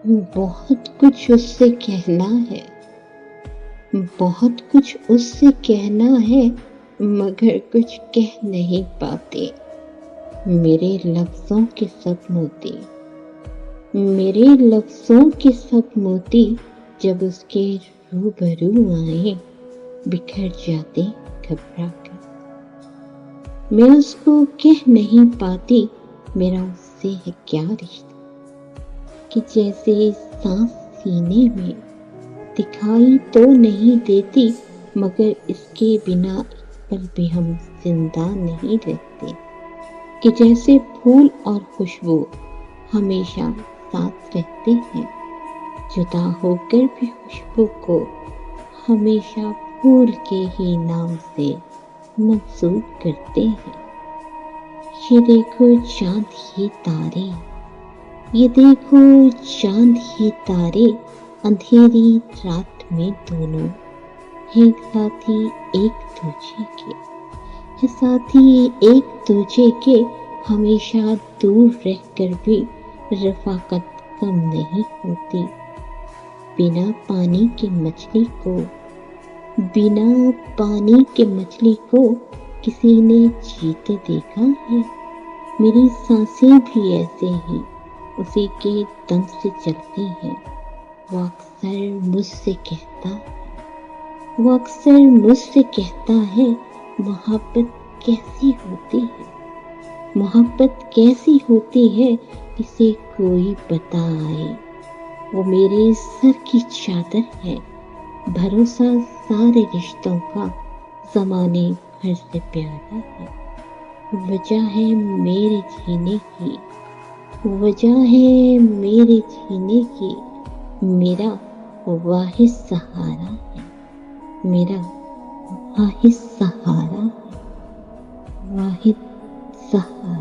بہت کچھ اس سے کہنا ہے، بہت کچھ اس سے کہنا ہے، مگر کچھ کہہ نہیں پاتے۔ میرے لفظوں کے سب موتی، میرے لفظوں کے سب موتی جب اس کے روبرو آئیں بکھر جاتے گھبرا کر۔ میں اس کو کہہ نہیں پاتی میرا اس سے ہے کیا رشتہ، کہ جیسے سانس سینے میں دکھائی تو نہیں دیتی، مگر اس کے بنا ایک پل بھی ہم زندہ نہیں رہتے، کہ جیسے پھول اور خوشبو ہمیشہ ساتھ رہتے ہیں، جدا ہو کر بھی خوشبو کو ہمیشہ پھول کے ہی نام سے منسوب کرتے ہیں۔ یہ دیکھو چاند یہ تارے، یہ دیکھو چاند یہ تارے، اندھیری رات میں دونوں ایک ساتھی ایک دوجے کے، ہے ساتھی ایک دوجے کے، ہمیشہ دور رہ کر بھی رفاقت کم نہیں ہوتی۔ بنا پانی کی مچھلی کو، بنا پانی کے مچھلی کو کسی نے جیتے دیکھا ہے؟ میری سانسیں بھی ایسے ہی اسی کے دم سے چلتی ہیں۔ وہ اکثر مجھ سے کہتا ہے، وہ اکثر مجھ سے کہتا ہے، محبت کیسی ہوتی ہے، محبت کیسی ہوتی ہے، اسے کوئی بتائے۔ وہ میرے سر کی چادر ہے، بھروسہ سارے رشتوں کا زمانے بھر سے پیارا ہے۔ وجہ ہے میرے جینے کی، وجہ ہے میرے جینے کی، میرا واحد سہارا ہے، میرا واحد سہارا ہے، واحد سہارا۔